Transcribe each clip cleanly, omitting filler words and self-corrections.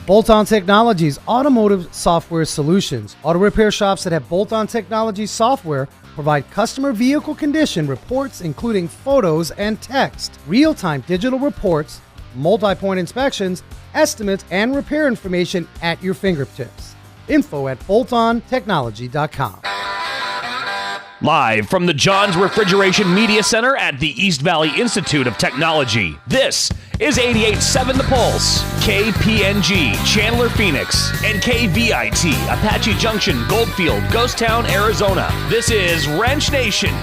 Bolt-On Technologies, automotive software solutions. Auto repair shops that have Bolt-On Technologies software provide customer vehicle condition reports, including photos and text, real-time digital reports, multi-point inspections, estimates, and repair information at your fingertips. Info at boltontechnology.com. Live from the John's Refrigeration Media Center at the East Valley Institute of Technology, this is 88.7 The Pulse, KPNG, Chandler, Phoenix, and KVIT, Apache Junction, Goldfield, Ghost Town, Arizona. This is Wrench Nation.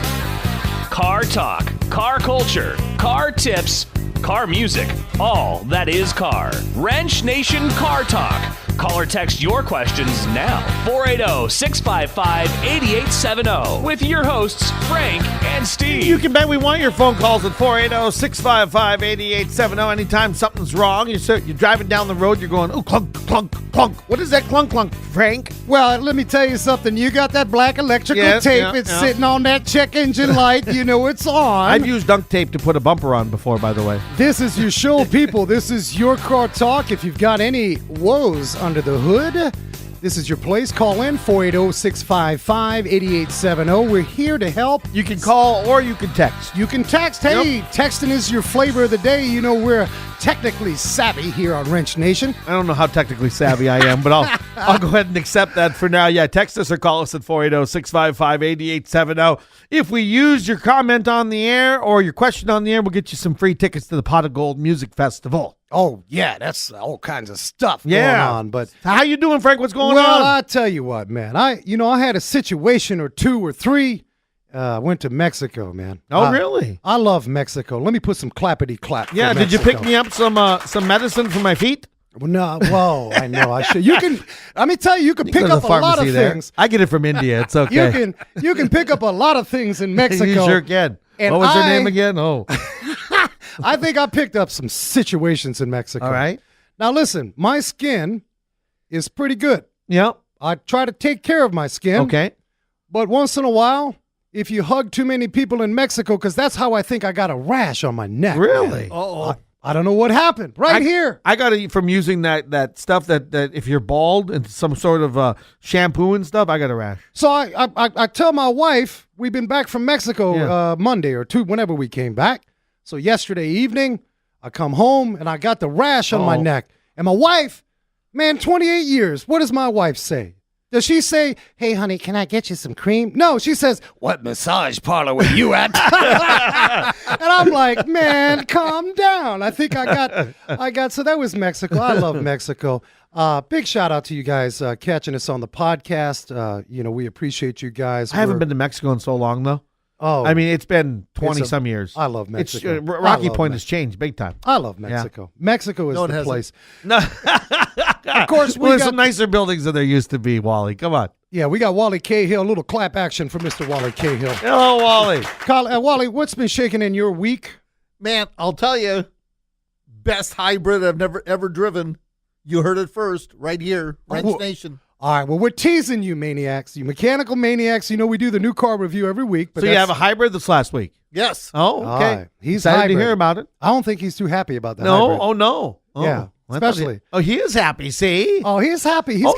Car talk, car culture, car tips, car music, all that is car. Wrench Nation Car Talk. Call or text your questions now. 480-655-8870 with your hosts, Frank and Steve. You can bet we want your phone calls at 480-655-8870. Anytime something's wrong, you're driving down the road, you're going, oh, clunk, clunk, clunk. What is that clunk, clunk, Frank? Well, let me tell you something. You got that black electrical tape. It's sitting on that check engine light. You know it's on. I've used duct tape to put a bumper on before, by the way. This is your show, people. This is your car talk. If you've got any woes under the hood, this is your place. Call in 480-655-8870. We're here to help. You can call or you can text. You can text. Hey, texting is your flavor of the day. You know, we're technically savvy here on Wrench Nation. I don't know how technically savvy I am, but I'll go ahead and accept that for now. Yeah, text us or call us at 480-655-8870. If we use your comment on the air or your question on the air, we'll get you some free tickets to the Pot of Gold Music Festival. Oh, yeah, that's all kinds of stuff going on. But how you doing, Frank? What's going on? Well, I tell you what, man. I had a situation or two or three. Went to Mexico, man. Oh, really? I love Mexico. Let me put some clappity clap. Yeah, did you pick me up some medicine for my feet? No, whoa, I know I should. You can. Let me tell you, you can pick up a lot of things. I get it from India. It's okay. You can pick up a lot of things in Mexico. You sure can. And what was her name again? Oh, I think I picked up some situations in Mexico. All right. Now listen, my skin is pretty good. Yep. I try to take care of my skin. Okay. But once in a while, if you hug too many people in Mexico, because that's how I think I got a rash on my neck. Really? Oh. I don't know what happened. Here. I got it from using that stuff that if you're bald and some sort of shampoo and stuff, I got a rash. So I tell my wife, we've been back from Mexico Monday or two, whenever we came back. So yesterday evening, I come home and I got the rash on my neck. And my wife, man, 28 years, what does my wife say? Does she say, hey, honey, can I get you some cream? No, she says, what massage parlor were you at? And I'm like, man, calm down. I think I got, so that was Mexico. I love Mexico. Big shout out to you guys catching us on the podcast. We appreciate you guys. I haven't been to Mexico in so long, though. Oh, I mean, it's been 20-some years. I love Mexico. Rocky Point has changed big time. I love Mexico. Yeah. Mexico is the place. No. Of course, there's some nicer buildings than there used to be, Wally. Come on. Yeah, we got Wally Cahill. A little clap action for Mr. Wally Cahill. Hello, Wally. Wally, what's been shaking in your week? Man, I'll tell you, best hybrid I've never, ever driven. You heard it first right here, Wrench Nation. All right, well, we're teasing you, maniacs, you mechanical maniacs. You know we do the new car review every week. But so you have a hybrid this last week? Yes. Oh, okay. Right. He's excited hybrid. to hear about it. I don't think he's too happy about that. No, hybrid. oh no. Oh. Yeah, especially. He is happy, see? Oh, he is happy. He's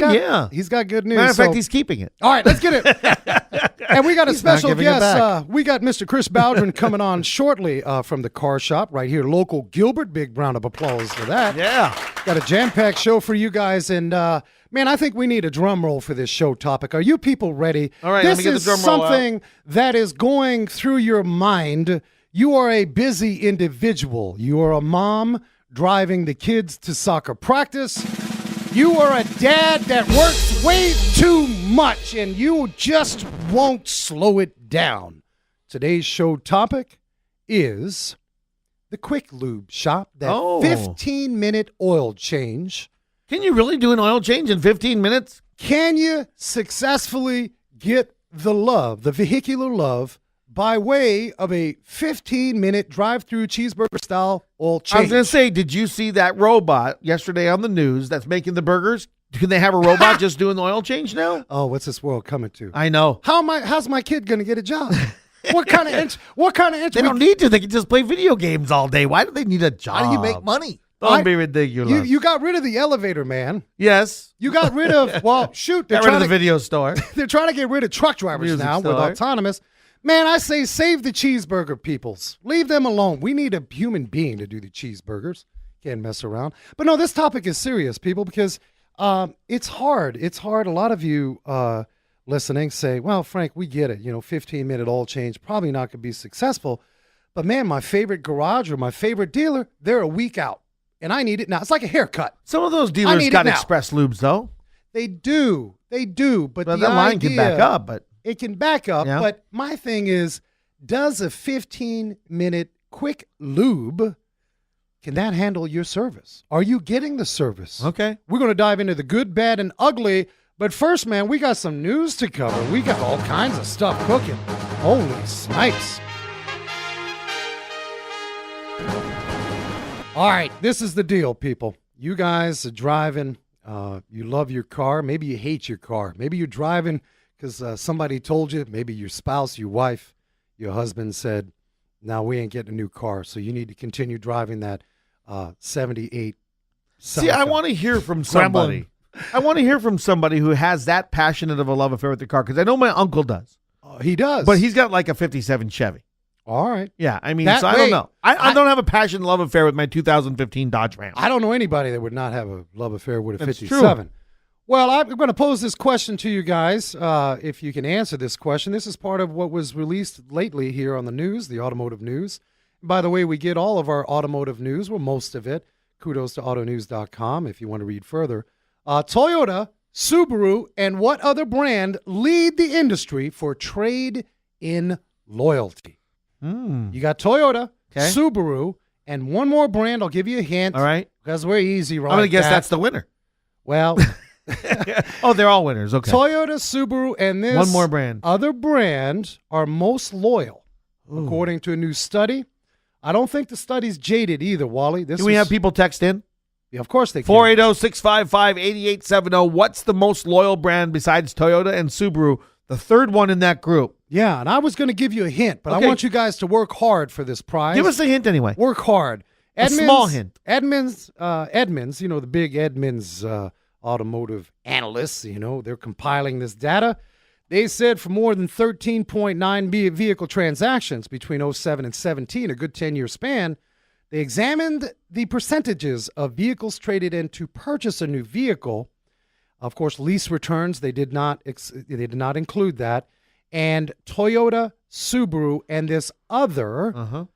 got good news. Matter of fact, he's keeping it. All right, let's get it. And we got a special guest. We got Mr. Kris Bowdren coming on shortly from the car shop right here, local Gilbert. Big round of applause for that. Yeah. Got a jam-packed show for you guys. And, man, I think we need a drum roll for this show topic. Are you people ready? All right, let me get the drum roll out. This is something that is going through your mind. You are a busy individual. You are a mom driving the kids to soccer practice. You are a dad that works way too much, and you just won't slow it down. Today's show topic is the Quick Lube Shop, that 15-minute oil change. Can you really do an oil change in 15 minutes? Can you successfully get the love, the vehicular love, by way of a 15-minute drive-through cheeseburger-style oil change? I was going to say, did you see that robot yesterday on the news that's making the burgers? Can they have a robot just doing the oil change now? Oh, what's this world coming to? I know. How's my kid going to get a job? What kind of They don't need to. They can just play video games all day. Why do they need a job? How do you make money? Don't be ridiculous. You got rid of the elevator, man. Yes. You got rid of, well, shoot. Got rid of the video store. They're trying to get rid of truck drivers Music now store. with autonomous. Man, I say save the cheeseburger peoples. Leave them alone. We need a human being to do the cheeseburgers. Can't mess around. But no, this topic is serious, people, because it's hard. It's hard. A lot of you listening say, well, Frank, we get it. 15-minute oil change, probably not going to be successful. But, man, my favorite garage or my favorite dealer, they're a week out. And I need it now. It's like a haircut. Some of those dealers got express lubes, though. They do. But well, the line can back up. But it can back up. Yeah. But my thing is, does a 15-minute quick lube, can that handle your service? Are you getting the service? Okay. We're going to dive into the good, bad, and ugly. But first, man, we got some news to cover. We got all kinds of stuff cooking. Holy snipes. All right, this is the deal, people. You guys are driving. You love your car. Maybe you hate your car. Maybe you're driving because somebody told you. Maybe your spouse, your wife, your husband said, "Now we ain't getting a new car, so you need to continue driving that 78." See, I want to hear from somebody. I want to hear from somebody who has that passionate of a love affair with the car, because I know my uncle does. He does. But he's got like a 57 Chevy. All right. Yeah, I mean, so I don't know. I don't have a passionate love affair with my 2015 Dodge Ram. I don't know anybody that would not have a love affair with a That's 57. True. Well, I'm going to pose this question to you guys. If you can answer this question, this is part of what was released lately here on the news, the automotive news. By the way, we get all of our automotive news, well, most of it. Kudos to autonews.com if you want to read further. Toyota, Subaru, and what other brand lead the industry for trade-in loyalty? You got Toyota, Subaru, and one more brand. I'll give you a hint. All right. Because we're easy, right? I'm going to guess that's the winner. Well, oh, they're all winners. Okay. Toyota, Subaru, and this one more brand. Other brand are most loyal, according to a new study. I don't think the study's jaded either, Wally. Do we have people text in? Yeah, of course they can. 480-655-8870. What's the most loyal brand besides Toyota and Subaru? The third one in that group. Yeah, and I was going to give you a hint, but I want you guys to work hard for this prize. Give us a hint anyway. Work hard. A small hint. Edmunds, the big Edmunds automotive analysts, they're compiling this data. They said for more than 13.9 vehicle transactions between 07 and 17, a good 10-year span, they examined the percentages of vehicles traded in to purchase a new vehicle. Of course, lease returns, they did not include that. And Toyota, Subaru, and this other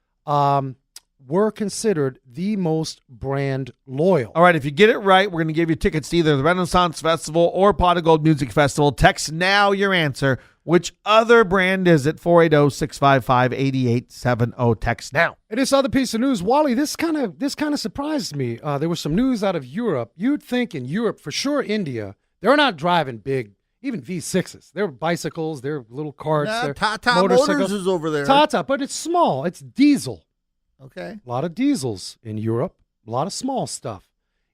were considered the most brand loyal. All right, if you get it right, we're going to give you tickets to either the Renaissance Festival or Pot of Gold Music Festival. Text now your answer. Which other brand is it? 480-655-8870. Text now. And this other piece of news, Wally, this kind of surprised me. There was some news out of Europe. You'd think in Europe, for sure India, they're not driving big, even V6s. They're bicycles, they're little carts. Nah, they're Tata motorcycles. Motors is over there. Tata, but it's small. It's diesel. Okay. A lot of diesels in Europe, a lot of small stuff.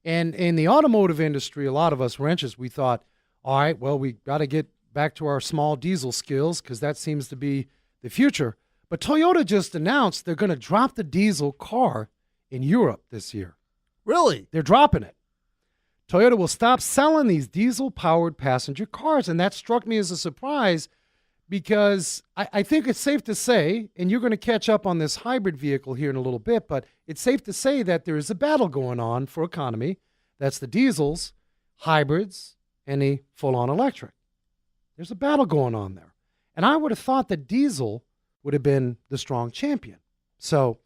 And in the automotive industry, a lot of us wrenches, we thought, all right, well, we got to get back to our small diesel skills because that seems to be the future. But Toyota just announced they're going to drop the diesel car in Europe this year. Really? They're dropping it. Toyota will stop selling these diesel-powered passenger cars, and that struck me as a surprise because I think it's safe to say, and you're going to catch up on this hybrid vehicle here in a little bit, but it's safe to say that there is a battle going on for economy. That's the diesels, hybrids, and the full-on electric. There's a battle going on there. And I would have thought that diesel would have been the strong champion. So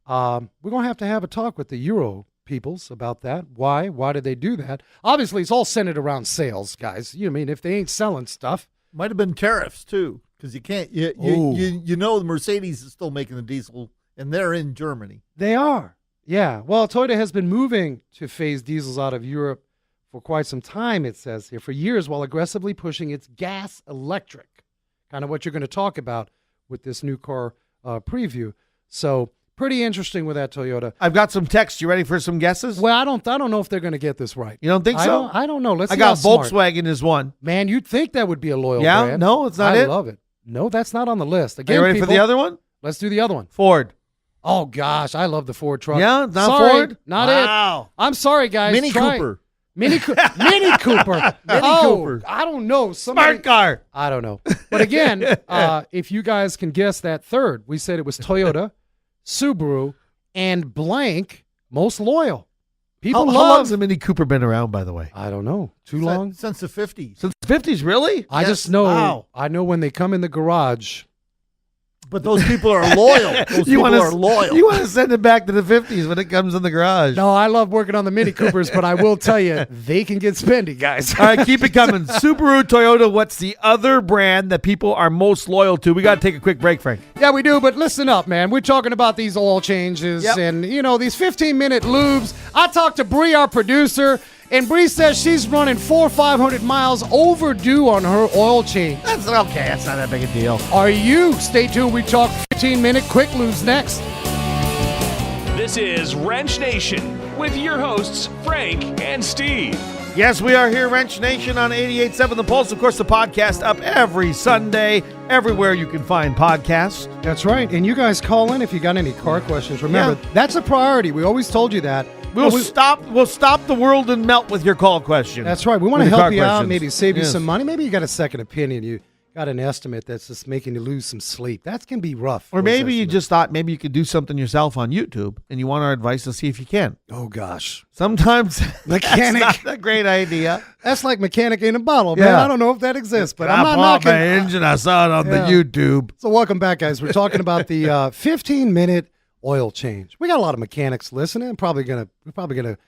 we're going to have a talk with the Euro peoples about that. Why? Why did they do that? Obviously, it's all centered around sales, guys. If they ain't selling stuff. Might have been tariffs, too, because you can't. The Mercedes is still making the diesel, and they're in Germany. They are. Yeah. Well, Toyota has been moving to phase diesels out of Europe for quite some time, it says here, for years, while aggressively pushing its gas electric, kind of what you're going to talk about with this new car preview. So pretty interesting with that Toyota. I've got some text. You ready for some guesses? Well, I don't know if they're going to get this right. You don't think so? I don't know. Let's see. I got how smart. Volkswagen as one. Man, you'd think that would be a loyal Yeah? brand. No, it's not it? I love it. No, that's not on the list. Are Again, you ready for the other one? Let's do the other one. Ford. Oh, gosh, I love the Ford truck. Yeah, not sorry, Ford? Not Wow. it. I'm sorry, guys. Mini Try it. Cooper. Mini Cooper. Mini Cooper. I don't know. Smart car. I don't know. But again, if you guys can guess that third, we said it was Toyota, Subaru, and blank most loyal. People How love. long's the Mini Cooper been around, by the way? I don't know. Too long? Since the 50s. Since the 50s, really? I Yes. just know. Wow. I know when they come in the garage. But those people are loyal. Those people are loyal. You want to send it back to the 50s when it comes in the garage. No, I love working on the Mini Coopers, but I will tell you, they can get spendy, guys. All right, keep it coming. Subaru, Toyota, what's the other brand that people are most loyal to? We got to take a quick break, Frank. Yeah, we do, but listen up, man. We're talking about these oil changes Yep. and, these 15-minute lubes. I talked to Bree, our producer, and Bree says she's running 400 or 500 miles overdue on her oil change. That's okay. That's not that big a deal. Are you? Stay tuned. We talk 15-minute quick lubes next. This is Wrench Nation with your hosts, Frank and Steve. Yes, we are here, Wrench Nation, on 88.7 The Pulse. Of course, the podcast up every Sunday, everywhere you can find podcasts. That's right. And you guys call in if you got any car questions. Remember, that's a priority. We always told you that. We'll stop the world and melt with your call question. That's right. We want to With your help car you out, questions. maybe save you Yes. some money. Maybe you got a second opinion. You got an estimate that's just making you lose some sleep. That can be rough. Or those maybe you estimates. just thought maybe you could do something yourself on YouTube, and you want our advice to see if you can. Oh, gosh. Sometimes Mechanic. that's not a great idea. That's like mechanic in a bottle, man. Yeah. I don't know if that exists, but I I'm not bought knocking. my engine. I saw it on Yeah. the YouTube. So welcome back, guys. We're talking about the 15-minute oil change. We got a lot of mechanics listening. We're probably gonna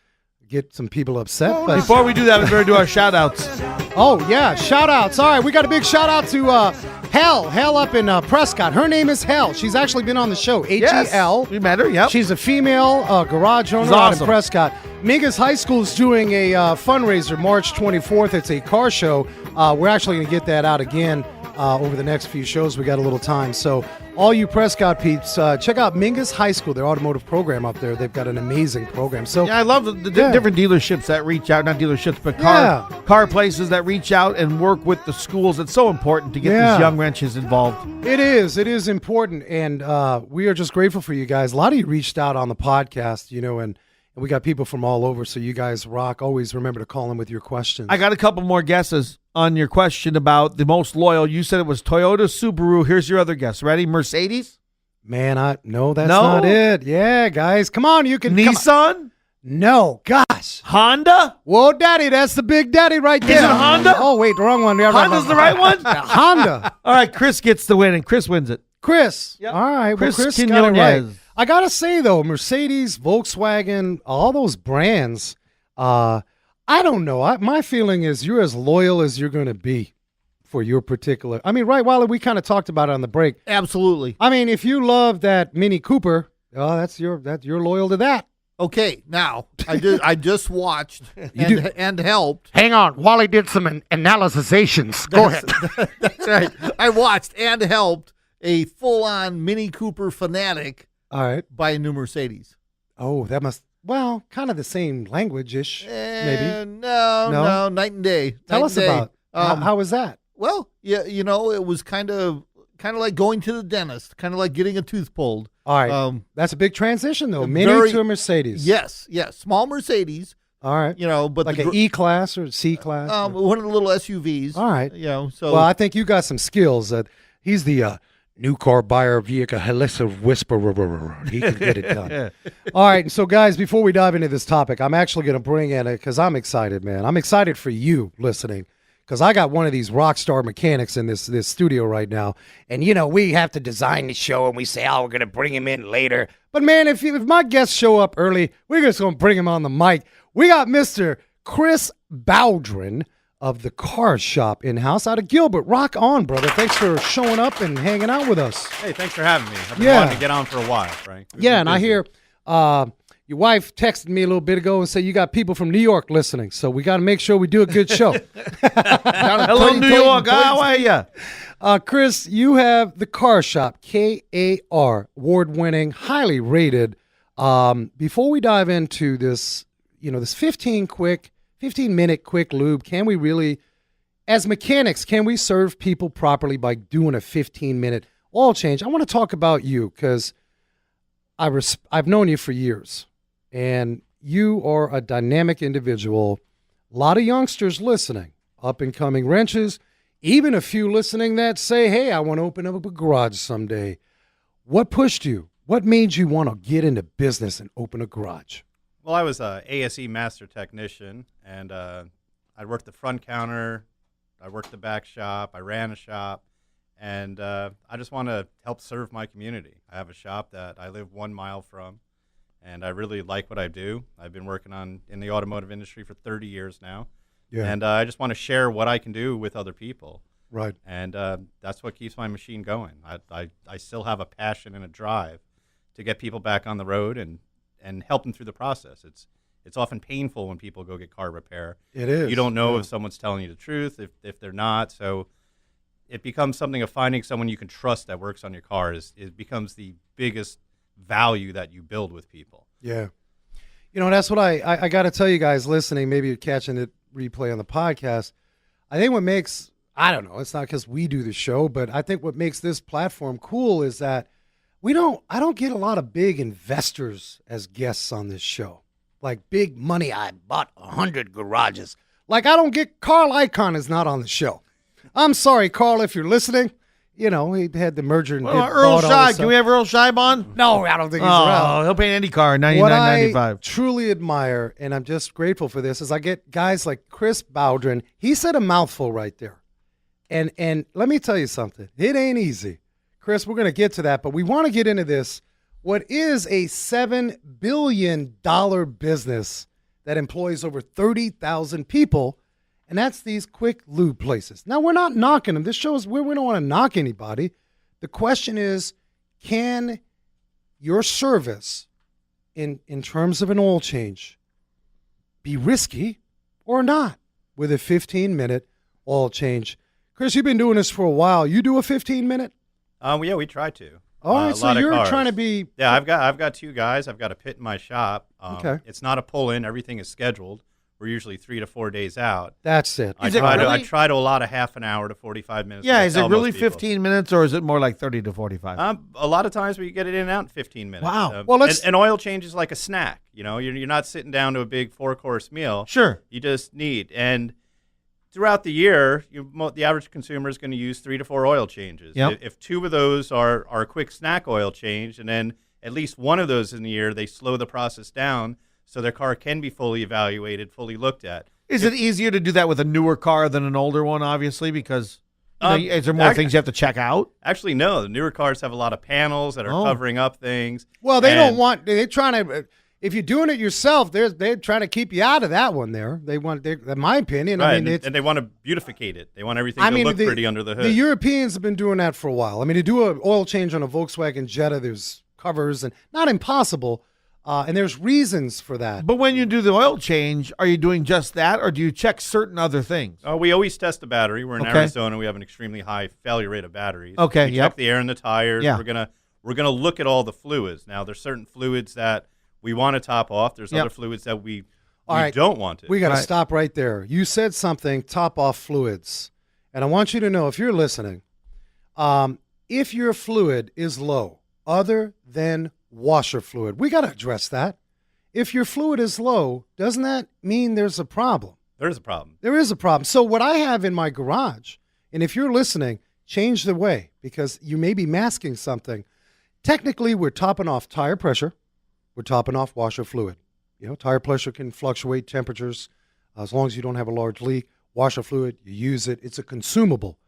get some people upset. But Before we do that, we better do our shout-outs. oh yeah, shout outs. All right, we got a big shout out to Hell up in Prescott. Her name is Hell. She's actually been on the show. H-E-L. We met her, yep. She's a female garage owner She's out in awesome. Prescott. Mingus High School is doing a fundraiser March 24th. It's a car show. We're actually going to get that out again over the next few shows. We got a little time. So all you Prescott peeps, check out Mingus High School, their automotive program up there. They've got an amazing program. So Yeah, I love the Yeah. different dealerships that reach out, not dealerships, but Yeah. car places that reach out and work with the schools. It's so important to get Yeah. these young wrenches involved. It is important, and we are just grateful for you guys. A lot of you reached out on the podcast, and we got people from all over, so you guys rock. Always remember to call in with your questions. I got a couple more guesses on your question about the most loyal. You said it was Toyota, Subaru. Here's your other guess. Ready? Mercedes? Man, no, that's No? not it. Yeah, guys, come on, you can. come on. Nissan? No, gosh. Honda? Whoa, Daddy, that's the big daddy right there. Is it Honda? Oh, wait, the wrong one. Honda's the right one? Honda. All right, Chris gets the win, and Chris wins it. Chris. Yep. All right, Chris well, Chris got it right. Quinones. I got to say, though, Mercedes, Volkswagen, all those brands, I don't know. My feeling is you're as loyal as you're going to be for your particular. I mean, right, Wally, we kind of talked about it on the break. Absolutely. I mean, if you love that Mini Cooper, you're loyal to that. Okay, now I just watched and helped. Hang on, Wally did some analysis. Go ahead. That's right. I watched and helped a full-on Mini Cooper fanatic All right. buy a new Mercedes. Oh, that must. Well, kind of the same language-ish, maybe. No, night and day. Tell Night us and day. about how was that? Well, yeah, it was kind of like going to the dentist, kind of like getting a tooth pulled. All right, that's a big transition though. a Mini very- to a Mercedes. Yes, small Mercedes. All right. But Like the an E class or C class. one of the little SUVs. All right. So Well, I think you got some skills. He's the new car buyer vehicle elusive whisperer. He can get it done. All right. So, guys, before we dive into this topic, I'm actually going to bring in it because I'm excited, man. I'm excited for you listening because I got one of these rock star mechanics in this studio right now. And, we have to design the show and we say, we're going to bring him in later. But, man, if my guests show up early, we're just going to bring him on the mic. We got Mr. Kris Bowdren of the Car Shop in-house out of Gilbert. Rock on, brother. Thanks for showing up and hanging out with us. Hey, thanks for having me. I've been Yeah. wanting to get on for a while, Frank. We've Yeah, been and I busy. hear your wife texted me a little bit ago and said you got people from New York listening, so we got to make sure we do a good show. Hello, New York. How are you? Kris, you have the Car Shop, KAR, award-winning, highly rated. Before we dive into this, this 15-minute quick lube, can we really, as mechanics, can we serve people properly by doing a 15-minute oil change? I want to talk about you because I've known you for years, and you are a dynamic individual. A lot of youngsters listening, up-and-coming wrenches, even a few listening that say, hey, I want to open up a garage someday. What pushed you? What made you want to get into business and open a garage? Well, I was a ASE master technician, and I worked the front counter, I worked the back shop, I ran a shop, and I just want to help serve my community. I have a shop that I live 1 mile from, and I really like what I do. I've been working in the automotive industry for 30 years now, and I just want to share what I can do with other people. Right. And that's what keeps my machine going. I still have a passion and a drive to get people back on the road and help them through the process. It's often painful when people go get car repair. It is. You don't know if someone's telling you the truth, if they're not. So it becomes something of finding someone you can trust that works on your car. It becomes the biggest value that you build with people. Yeah. You know, that's what I got to tell you guys listening, maybe you're catching it replay on the podcast. I think what makes, I don't know, it's not because we do the show, but I think what makes this platform cool is that I don't get a lot of big investors as guests on this show. Like big money, I bought 100 garages. Like I don't get, Carl Icahn is not on the show. I'm sorry, Carl, if you're listening. You know, he had the merger and Earl Scheib. Can we have Earl Scheib on? No, I don't think he's around. He'll pay any car, What I $99.95. truly admire, and I'm just grateful for this, is I get guys like Kris Bowdren. He said a mouthful right there. And let me tell you something. It ain't easy. Kris, we're going to get to that, but we want to get into this. What is a $7 billion business that employs over 30,000 people, and that's these quick lube places. Now, we're not knocking them. This shows we don't want to knock anybody. The question is, can your service in terms of an oil change be risky or not with a 15-minute oil change? Kris, you've been doing this for a while. You do a 15-minute? Yeah, we try to. All right, so you're trying to be. Yeah, I've got two guys. I've got a pit in my shop. Okay. It's not a pull-in. Everything is scheduled. We're usually 3 to 4 days out. That's it. I try to allot a half an hour to 45 minutes. Yeah, is it really 15 minutes or is it more like 30 to 45? A lot of times we get it in and out in 15 minutes. Wow. Well, an oil change is like a snack. You know, you're not sitting down to a big 4-course meal. Sure. You just need. And throughout the year, the average consumer is going to use 3 to 4 oil changes. Yep. If 2 of those are a quick snack oil change, and then at least 1 of those in the year, they slow the process down so their car can be fully evaluated, fully looked at. Is it easier to do that with a newer car than an older one, obviously, because is there more things you have to check out? Actually, no. The newer cars have a lot of panels that are covering up things. Well, they're trying to, if you're doing it yourself, they're trying to keep you out of that one there. In my opinion. Right, I mean, and they want to beautificate it. They want everything to look pretty under the hood. The Europeans have been doing that for a while. I mean, to do an oil change on a Volkswagen Jetta, there's covers, and not impossible. And there's reasons for that. But when you do the oil change, are you doing just that, or do you check certain other things? We always test the battery. We're in Arizona. We have an extremely high failure rate of batteries. Okay, we check the air in the tires. Yeah. We're gonna look at all the fluids. Now, there's certain fluids that we want to top off. There's other fluids that we don't want to. We got to stop right there. You said something, top off fluids. And I want you to know, if you're listening, if your fluid is low, other than washer fluid, we got to address that. If your fluid is low, doesn't that mean there's a problem? There is a problem. There is a problem. So what I have in my garage, and if you're listening, change the way, because you may be masking something. Technically, we're topping off tire pressure. We're topping off washer fluid. You know, tire pressure can fluctuate temperatures as long as you don't have a large leak. Washer fluid, you use it. It's a consumable.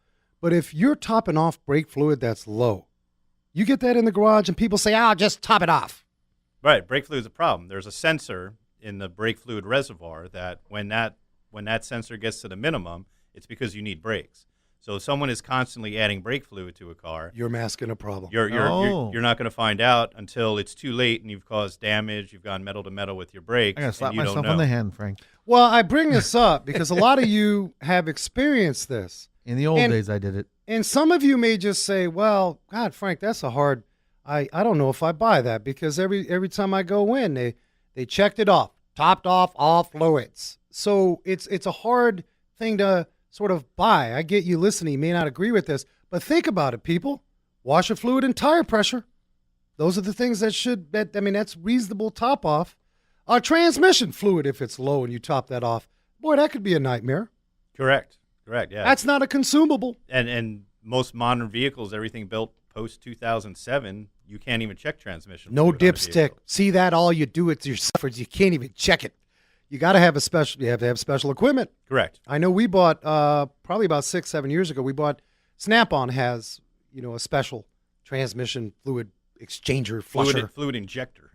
But if you're topping off brake fluid that's low, you get that in the garage and people say, just top it off. Right. Brake fluid is a problem. There's a sensor in the brake fluid reservoir that when that sensor gets to the minimum, it's because you need brakes. So if someone is constantly adding brake fluid to a car, you're masking a problem. You're not going to find out until it's too late and you've caused damage. You've gone metal to metal with your brakes. I got to slap myself on the hand, Frank. Well, I bring this up because a lot of you have experienced this. In the old days, I did it. And some of you may just say, well, God, Frank, that's a hard, I don't know if I buy that, because every time I go in, they checked it off, topped off all fluids. So it's a hard thing to sort of buy. I get you listening, you may not agree with this, but think about it, people. Washer fluid and tire pressure. Those are the things that's reasonable top off. Transmission fluid, if it's low and you top that off, boy, that could be a nightmare. Correct. Yeah. That's not a consumable. And most modern vehicles, everything built post 2007, you can't even check transmission. No fluid on a dipstick. vehicle. See that? All you do it yourself is you can't even check it. You got to have you have to have special equipment. Correct. I know we bought probably about 6-7 years ago. We bought Snap-on has a special transmission fluid exchanger flusher Fluid injector.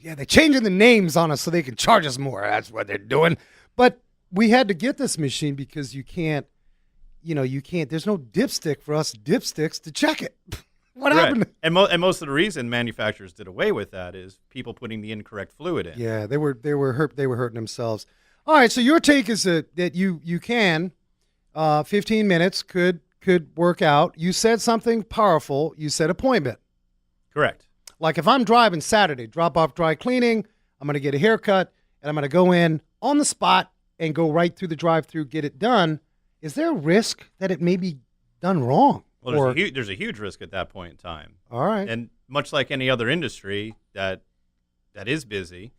Yeah, they're changing the names on us so they can charge us more. That's what they're doing. But we had to get this machine because you can't. There's no dipstick for us dipsticks to check it. What happened? And most of the reason manufacturers did away with that is people putting the incorrect fluid in. Yeah, they were hurting themselves. All right, so your take is that you can 15 minutes could work out. You said something powerful. You said appointment. Correct. Like if I'm driving Saturday, drop off dry cleaning, I'm going to get a haircut, and I'm going to go in on the spot and go right through the drive-through, get it done. Is there a risk that it may be done wrong? Well, there's a huge risk at that point in time. All right. And much like any other industry that is busy,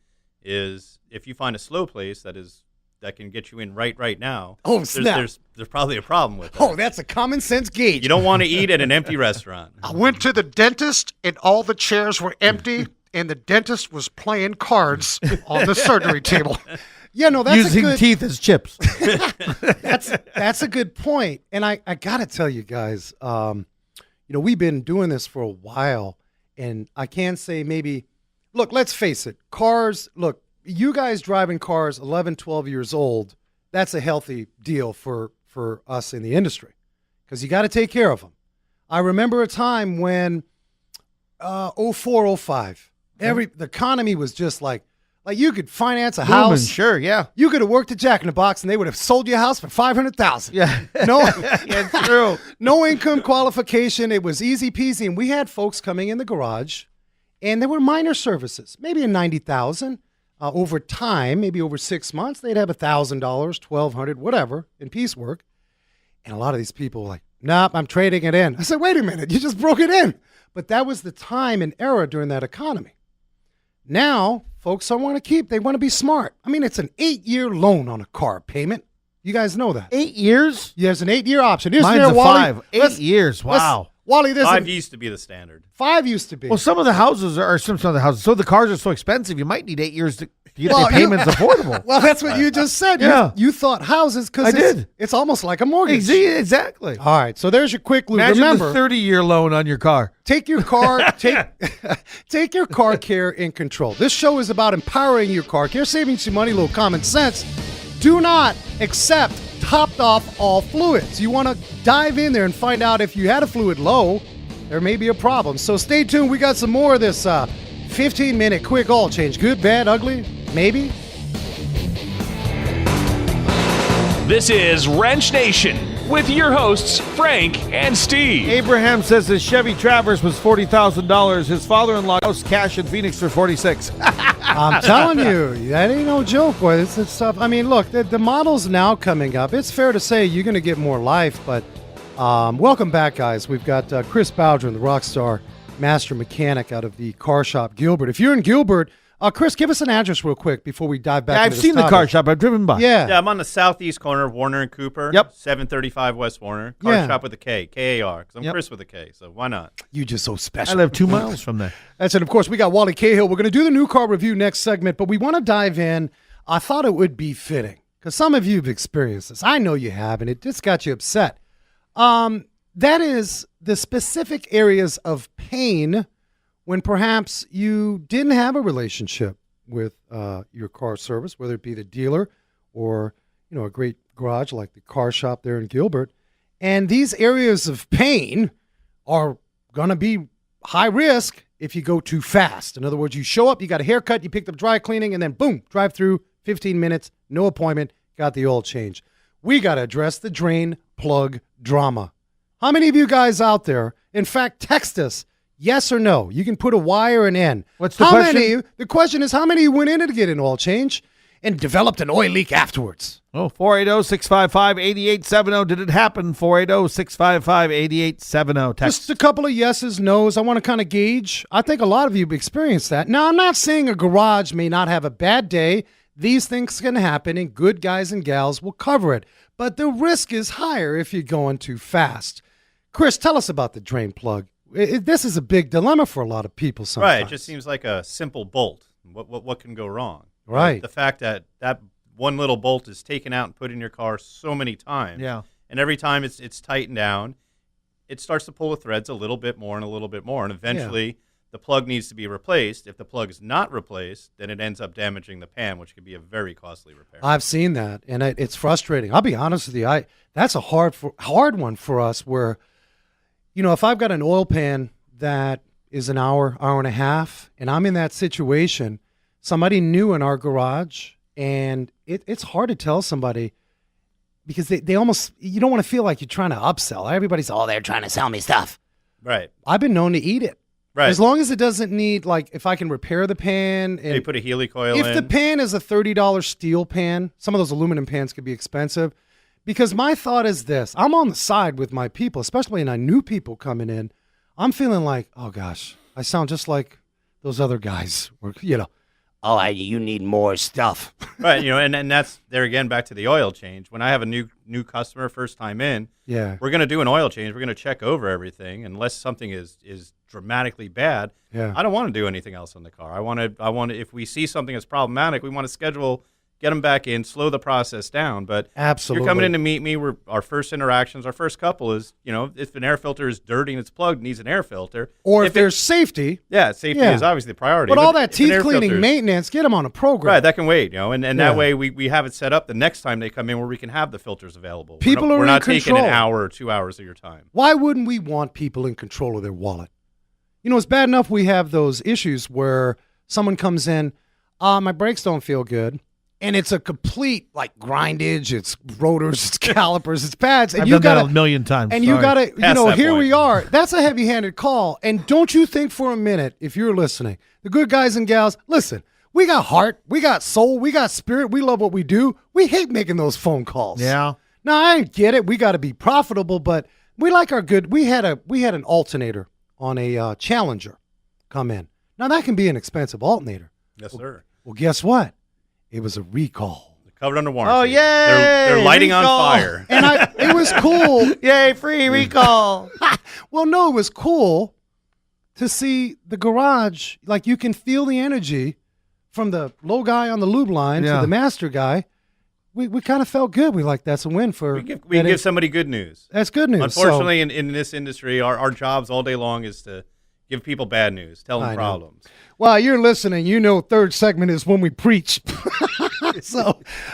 is if you find a slow place that can get you in right now. Oh, snap. There's probably a problem with that. Oh, that's a common sense gauge. You don't want to eat at an empty restaurant. I went to the dentist and all the chairs were empty and the dentist was playing cards on the surgery table. Yeah, no, that's using teeth as chips. That's a good point. And I got to tell you guys, we've been doing this for a while, and I can say look, let's face it, cars, look, you guys driving cars 11, 12 years old, that's a healthy deal for us in the industry because you got to take care of them. I remember a time when 04, 05, the economy was just like you could finance a house. Sure, yeah. You could have worked at Jack in the Box and they would have sold you a house for $500,000. Yeah. No, It's true. No income qualification. It was easy peasy. And we had folks coming in the garage and there were minor services, maybe a $90,000 over time, maybe over 6 months, they'd have $1,000, $1,200, whatever in piecework. And a lot of these people were like, nope, I'm trading it in. I said, wait a minute, you just broke it in. But that was the time and era during that economy. Now, folks don't want to keep. They want to be smart. I mean, it's an 8-year loan on a car payment. You guys know that. 8 years? Yeah, there's an 8-year option. Here's Mine's there, a Wally. 5. 8 years. Wow. Wally, this 5 used to be the standard. 5 used to be. Well, some of the houses are some of the houses. So the cars are so expensive, you might need 8 years to get the payments affordable. Well, that's what you just said. Yeah. You thought houses because it's almost like a mortgage. Exactly. All right, so there's your quick loop. Imagine Remember, the 30-year loan on your car. take your car, take your car care in control. This show is about empowering your car care, saving some money, a little common sense. Do not accept topped off all fluids. You want to dive in there and find out if you had a fluid low, there may be a problem. So stay tuned. We got some more of this 15-minute quick oil change. Good, bad, ugly, maybe. This is Wrench Nation with your hosts, Frank and Steve. Abraham says his Chevy Traverse was $40,000. His father-in-law house cash in Phoenix for $46,000. I'm telling you, that ain't no joke, boy. It's stuff. I mean, look, the model's now coming up. It's fair to say you're going to get more life, but welcome back, guys. We've got Kris Bowdren, the rock star master mechanic out of the car shop Gilbert. If you're in Gilbert, Kris, give us an address real quick before we dive back into I've seen the car shop. I've driven by. Yeah, I'm on the southeast corner of Warner and Cooper. Yep. 735 West Warner. Car shop with a K, K-A-R, because I'm Kris with a K, so why not? You just so special. I live 2 miles from there. That's it. Of course, we got Wally Cahill. We're going to do the new car review next segment, but we want to dive in. I thought it would be fitting because some of you have experienced this. I know you have, and it just got you upset. That is the specific areas of pain when perhaps you didn't have a relationship with your car service, whether it be the dealer or a great garage like the car shop there in Gilbert. And these areas of pain are going to be high risk if you go too fast. In other words, you show up, you got a haircut, you picked up dry cleaning, and then boom, drive through, 15 minutes, no appointment, got the oil change. We got to address the drain plug drama. How many of you guys out there, in fact, text us, yes or no? You can put a Y or an N. What's the question? The question is, how many went in to get an oil change? and developed an oil leak afterwards. Oh, 480-655-8870. Did it happen? 480-655-8870. Text. Just a couple of yeses, nos. I want to kind of gauge. I think a lot of you have experienced that. Now, I'm not saying a garage may not have a bad day. These things can happen, and good guys and gals will cover it. But the risk is higher if you're going too fast. Kris, tell us about the drain plug. This is a big dilemma for a lot of people sometimes. Right. It just seems like a simple bolt. What can go wrong? Right. The fact that one little bolt is taken out and put in your car so many times. Yeah. And every time it's tightened down, it starts to pull the threads a little bit more and a little bit more. And eventually the plug needs to be replaced. If the plug is not replaced, then it ends up damaging the pan, which can be a very costly repair. I've seen that, and it's frustrating. I'll be honest with you. That's a hard one for us where, if I've got an oil pan that is an hour and a half, and I'm in that situation, somebody new in our garage, and it's hard to tell somebody because they almost, you don't want to feel like you're trying to upsell. Everybody's, they're trying to sell me stuff. Right. I've been known to eat it. Right. As long as it doesn't need, like, if I can repair the pan. And they put a Healy coil in. If the pan is a $30 steel pan, some of those aluminum pans could be expensive. Because my thought is this. I'm on the side with my people, especially when I new people coming in. I'm feeling like, oh, gosh, I sound just like those other guys. You need more stuff. Right, and that's, there again, back to the oil change. When I have a new customer first time in, we're going to do an oil change. We're going to check over everything. Unless something is dramatically bad, I don't want to do anything else on the car. I want to. If we see something that's problematic, we want to schedule, get them back in, slow the process down. But absolutely, you're coming in to meet me. Our first interactions, our first couple is, if an air filter is dirty and it's plugged, needs an air filter. Or if there's safety. Yeah, safety is obviously the priority. But all that teeth cleaning maintenance, get them on a program. Right, that can wait, and that way we have it set up the next time they come in where we can have the filters available. People we're not in taking control. an hour or 2 hours of your time. Why wouldn't we want people in control of their wallet? It's bad enough we have those issues where someone comes in, my brakes don't feel good, and it's a complete, grindage, it's rotors, it's calipers, it's pads. And I've done that a million times. And you got to, here point. we are. That's a heavy-handed call. And don't you think for a minute, if you're listening, the good guys and gals, listen, we got heart, we got soul, we got spirit, we love what we do. We hate making those phone calls. Yeah. Now, I get it. We got to be profitable, but we like our good. We had an alternator on a Challenger come in. Now, that can be an expensive alternator. Yes, sir. Well, guess what? It was a recall. Covered under warranty. Oh, yay! They're lighting recall. on fire. And it was cool. Yay, free recall. Well, no, it was cool to see the garage. Like, you can feel the energy from the low guy on the lube line to the master guy. We kind of felt good. We that's a win for. We can give somebody good news. That's good news. Unfortunately, in this industry, our jobs all day long is to give people bad news, tell them problems. Well, you're listening. Third segment is when we preach.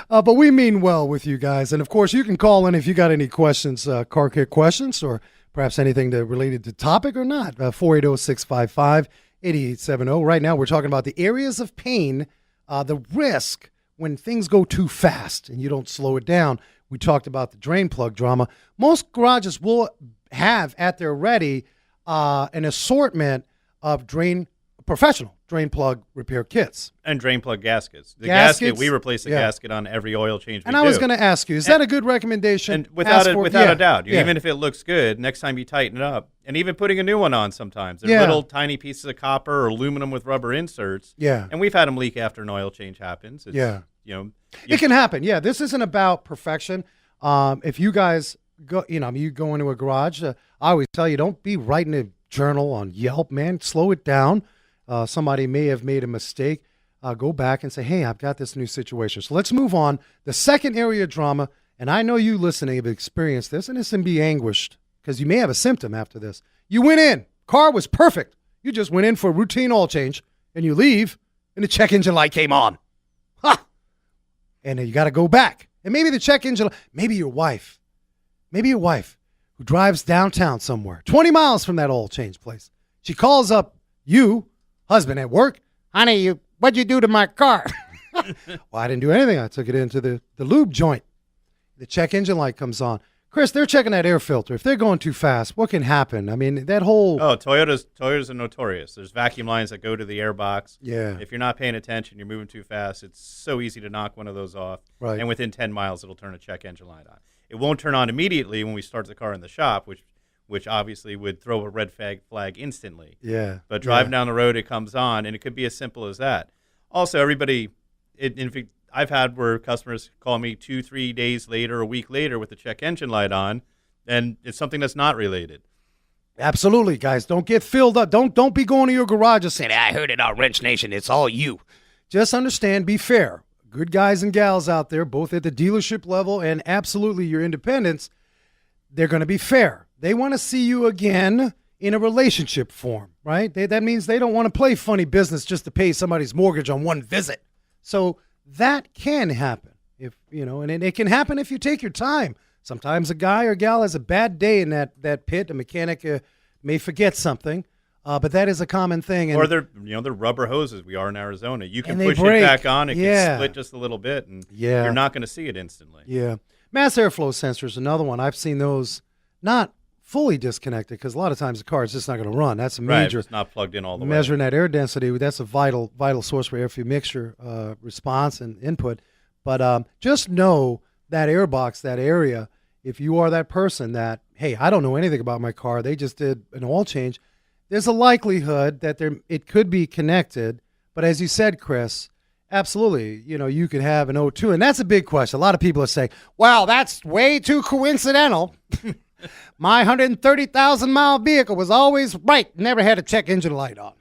But we mean well with you guys. And, of course, you can call in if you got any questions, car care questions, or perhaps anything related to topic or not. 480-655-8870. Right now we're talking about the areas of pain, the risk when things go too fast and you don't slow it down. We talked about the drain plug drama. Most garages will have at their ready an assortment of professional drain plug repair kits. And drain plug gaskets. The Gaskets, gasket, we replace the gasket on every oil change we do. And I was going to ask you, is that a good recommendation? And without a doubt. Even if it looks good, next time you tighten it up, and even putting a new one on sometimes. They're little tiny pieces of copper or aluminum with rubber inserts. Yeah. And we've had them leak after an oil change happens. It can happen. Yeah, this isn't about perfection. If you guys go, you go into a garage, I always tell you, don't be writing a journal on Yelp, man. Slow it down. Somebody may have made a mistake. Go back and say, hey, I've got this new situation. So let's move on. The second area of drama, and I know you listening have experienced this, and it's going to be anguished because you may have a symptom after this. You went in. Car was perfect. You just went in for a routine oil change, and you leave, and the check engine light came on. Ha! And then you got to go back. And maybe the check engine, maybe your wife who drives downtown somewhere, 20 miles from that oil change place. She calls up you, husband at work. Honey, what'd you do to my car? Well, I didn't do anything. I took it into the lube joint. The check engine light comes on. Kris, they're checking that air filter. If they're going too fast, what can happen? I mean, that whole Toyotas are notorious. There's vacuum lines that go to the airbox. Yeah. If you're not paying attention, you're moving too fast, it's so easy to knock one of those off. Right. And within 10 miles, it'll turn a check engine light on. It won't turn on immediately when we start the car in the shop, which obviously would throw a red flag instantly. Yeah. But driving down the road, it comes on, and it could be as simple as that. Also, everybody, I've had where customers call me 2-3 days later, a week later with the check engine light on, and it's something that's not related. Absolutely, guys. Don't get filled up. Don't be going to your garage and saying, I heard it on Wrench Nation. It's all you. Just understand, be fair. Good guys and gals out there, both at the dealership level and absolutely your independents, they're going to be fair. They want to see you again in a relationship form, right? That means they don't want to play funny business just to pay somebody's mortgage on one visit. So that can happen, and it can happen if you take your time. Sometimes a guy or gal has a bad day in that pit. A mechanic may forget something, but that is a common thing. And, or they're rubber hoses. We are in Arizona. You can push break. it back on. It can split just a little bit, and you're not going to see it instantly. Yeah. Mass airflow sensors, another one. I've seen those not fully disconnected because a lot of times the car is just not going to run. That's a major. Right, it's not plugged in all the way. Measuring that air density, that's a vital source for air-fuel mixture response and input. But just know that airbox, that area, if you are that person that, hey, I don't know anything about my car, they just did an oil change, there's a likelihood that it could be connected. But as you said, Kris, absolutely, you could have an O2. And that's a big question. A lot of people are saying, well, that's way too coincidental. My 130,000-mile vehicle was always right, never had a check engine light on.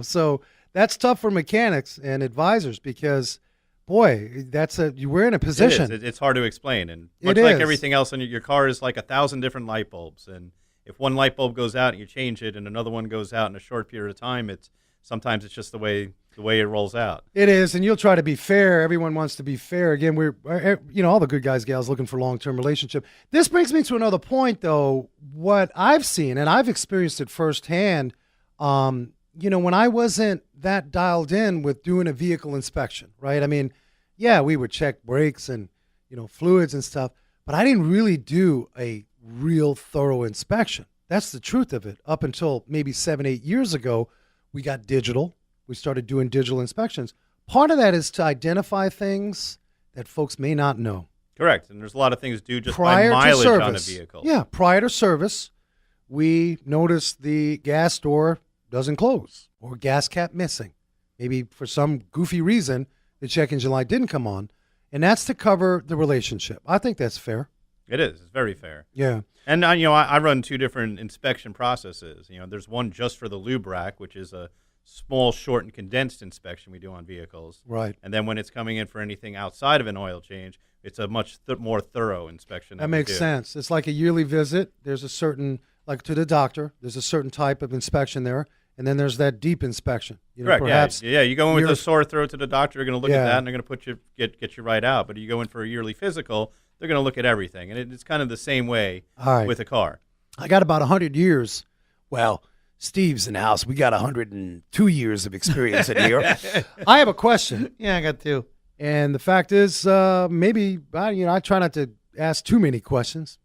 So that's tough for mechanics and advisors because, boy, we're in a position. It's hard to explain, and much like everything else in your car is like 1,000 different light bulbs, and if one light bulb goes out and you change it, and another one goes out in a short period of time, sometimes it's just the way it rolls out. It is, and you'll try to be fair. Everyone wants to be fair. Again, we're all the good guys, gals looking for long-term relationship. This brings me to another point, though. What I've seen, and I've experienced it firsthand, when I wasn't that dialed in with doing a vehicle inspection, right? I mean, yeah, we would check brakes and, fluids and stuff, but I didn't really do a real thorough inspection. That's the truth of it. Up until maybe 7-8 years ago, we got digital. We started doing digital inspections. Part of that is to identify things that folks may not know. Correct. And there's a lot of things due just by mileage on a vehicle. Yeah, prior to service, we notice the gas door doesn't close or gas cap missing. Maybe for some goofy reason, the check engine light didn't come on. And that's to cover the relationship. I think that's fair. It is. It's very fair. Yeah. And, I run two different inspection processes. There's one just for the lube rack, which is a small, short, and condensed inspection we do on vehicles. Right. And then when it's coming in for anything outside of an oil change, it's a much more thorough inspection. That makes sense. It's like a yearly visit. There's a certain, like to the doctor, there's a certain type of inspection there. And then there's that deep inspection. Correct. Perhaps yeah. You go in with a sore throat to the doctor, they're going to look at that, and they're going to get you right out. But you go in for a yearly physical, they're going to look at everything. And it's kind of the same way with a car. I got about 100 years. Well, Steve's in the house. We got 102 years of experience in here. I have a question. Yeah, I got two. And the fact is, maybe, I try not to ask too many questions,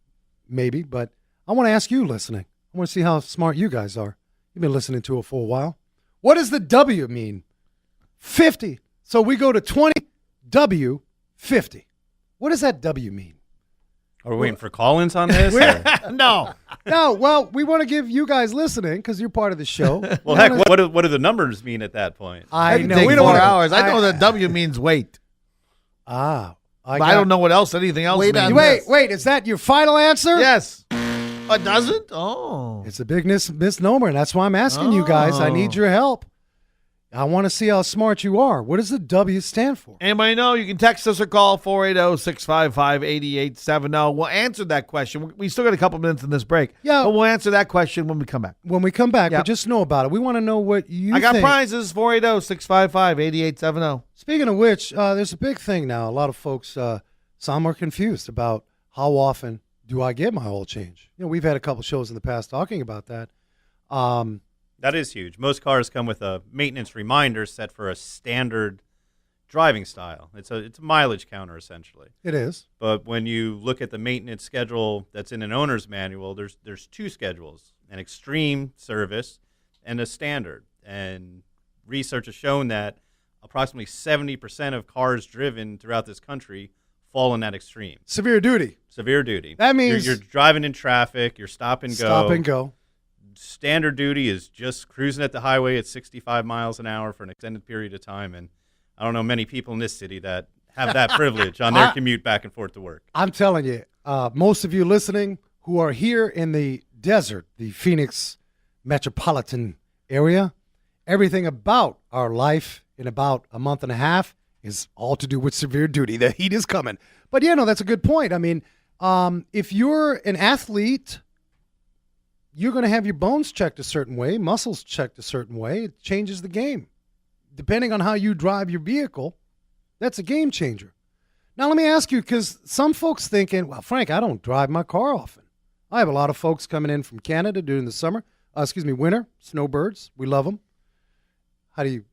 maybe, but I want to ask you listening. I want to see how smart you guys are. You've been listening to it for a while. What does the W mean? 50. So we go to 20, W, 50. What does that W mean? Are we waiting for call-ins on this? No. Well, we want to give you guys listening because you're part of the show. Well, heck, what do the numbers mean at that point? I know. We don't 4 hours. I know that W means wait. I don't know what else anything else means. Wait. Is that your final answer? Yes. It doesn't? Oh. It's a big misnomer, and that's why I'm asking you guys. I need your help. I want to see how smart you are. What does the W stand for? Anybody know? You can text us or call 480-655-8870. We'll answer that question. We still got a couple minutes in this break. Yeah. But we'll answer that question when we come back. But just know about it. We want to know what you think. I got prizes, 480-655-8870. Speaking of which, there's a big thing now. A lot of folks, some are confused about how often do I get my oil change. We've had a couple shows in the past talking about that. That is huge. Most cars come with a maintenance reminder set for a standard driving style. It's a mileage counter essentially. It is. But when you look at the maintenance schedule that's in an owner's manual, there's two schedules: an extreme service and a standard. And research has shown that approximately 70% of cars driven throughout this country fall in that extreme. Severe duty. Severe duty. That means you're driving in traffic, you're stop and go. Stop and go. Standard duty is just cruising at the highway at 65 miles an hour for an extended period of time. And I don't know many people in this city that have that privilege on their commute back and forth to work. I'm telling you, most of you listening who are here in the desert, the Phoenix metropolitan area, everything about our life in about a month and a half is all to do with severe duty. The heat is coming. But, yeah, no, that's a good point. I mean, if you're an athlete, you're going to have your bones checked a certain way, muscles checked a certain way. It changes the game. Depending on how you drive your vehicle, that's a game changer. Now, let me ask you, because some folks thinking, well, Frank, I don't drive my car often. I have a lot of folks coming in from Canada during the summer. Winter, snowbirds. We love them.